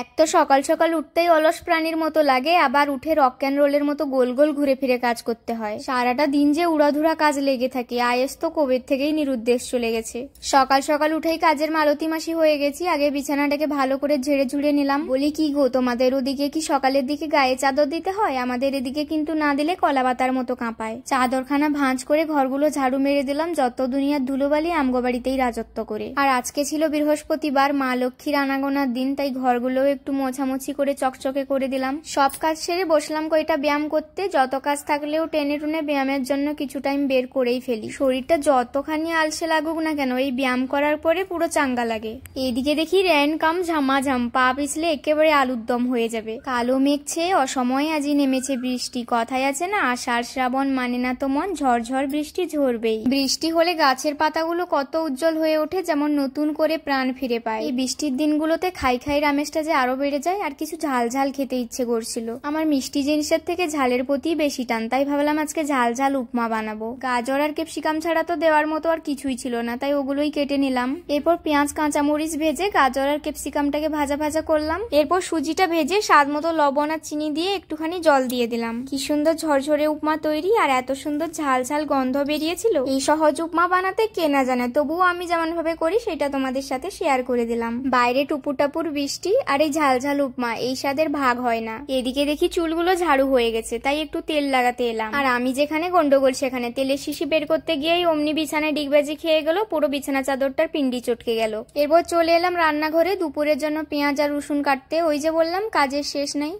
এক তো সকাল সকাল উঠতেই অলস প্রাণীর মতো লাগে, আবার উঠে রক অ্যান্ড রোলের মতো গোল গোল ঘুরে ফিরে কাজ করতে হয়। সারাটা দিন যে উড়াধুরা কাজ লেগে থাকে। আয়েস তো কবের থেকেই নিরুদ্দেশ চলে গেছে। সকাল সকাল উঠেই কাজের মালতী মাসি হয়ে গেছি। আগে বিছানাটাকে ভালো করে ঝেড়ে ঝুড়ে নিলাম। বলি, কি গো, তোমাদের ওদিকে কি সকালের দিকে গায়ে চাদর দিতে হয়? আমাদের এদিকে কিন্তু না দিলে কলা পাতার মতো কাঁপায়। চাদরখানা ভাঁজ করে ঘরগুলো ঝাড়ু মেরে দিলাম, যত দুনিয়ার ধুলোবালি আমগো বাড়িতেই রাজত্ব করে। আর আজকে ছিল বৃহস্পতিবার, মা লক্ষ্মীর আনাগোনার দিন, তাই ঘরগুলো একটু মোছামুছি করে চকচকে করে দিলাম। সব কাজ সেরে বসলাম কয়টা ব্যায়াম করতে। যত কাজ থাকলেও টেনে টুনে ব্যায়ামের জন্য কিছু টাইম বের করেই ফেলি। শরীরটা যতখানি আলসে লাগুক না কেন, এই ব্যায়াম করার পরে পুরো চাঙ্গা লাগে। এদিকে দেখি রেন কাম ঝামাঝাম, পা পিছলে একেবারে আলুর দম হয়ে যাবে। কালো মেঘ ছেয়ে অসময়ে আজই নেমেছে বৃষ্টি। কথায় আছে না, আষাঢ় শ্রাবণ মানে না তো মন, ঝড়ঝড় বৃষ্টি ঝরবেই। বৃষ্টি হলে গাছের পাতাগুলো কত উজ্জ্বল হয়ে ওঠে, যেমন নতুন করে প্রাণ ফিরে পায়। এই বৃষ্টির দিনগুলোতে খাই খাই আমেজটা যে আরো বেড়ে যায়। আর কিছু ঝাল ঝাল খেতে ইচ্ছে করছিল। আমার মিষ্টি জিনিসের থেকে ঝালের প্রতি বেশি টান, তাই ভাবলাম আজকে ঝাল ঝাল উপমা বানাবো। গাজর আর ক্যাপসিকাম ছাড়া তো দেওয়ার মতো আর কিছুই ছিল না, তাই ওগুলোই কেটে নিলাম। এরপর পেঁয়াজ কাঁচামরিচ ভেজে গাজর আর ক্যাপসিকামটাকে ভাজা ভাজা করলাম। এরপর সুজিটা ভেজে স্বাদ মতো লবণ আর চিনি দিয়ে একটুখানি জল দিয়ে দিলাম। কি সুন্দর ঝরঝরে উপমা তৈরি, আর এত সুন্দর ঝাল ঝাল গন্ধ বেরিয়েছিল। এই সহজ উপমা বানাতে কে না জানে, তবুও আমি যেমন ভাবে করি সেটা তোমাদের সাথে শেয়ার করে দিলাম। বাইরে টুপুর টাপুর বৃষ্টি, আর এই ঝাল ঝাল উপমা, এই স্বাদের ভাগ হয় না। এদিকে দেখি চুলগুলো ঝাড়ু হয়ে গেছে, তাই একটু তেল লাগাতে এলাম। আর আমি যেখানে গন্ডগোল সেখানে তেলের শিশি বের করতে গিয়েই অমনি বিছানায় ডিগবাজি খেয়ে গেল, পুরো বিছানা চাদরটার পিন্ডি চটকে গেল। এরপর চলে এলাম রান্নাঘরে দুপুরের জন্য পেঁয়াজ আর রসুন কাটতে। ওই যে বললাম, কাজের শেষ নাই।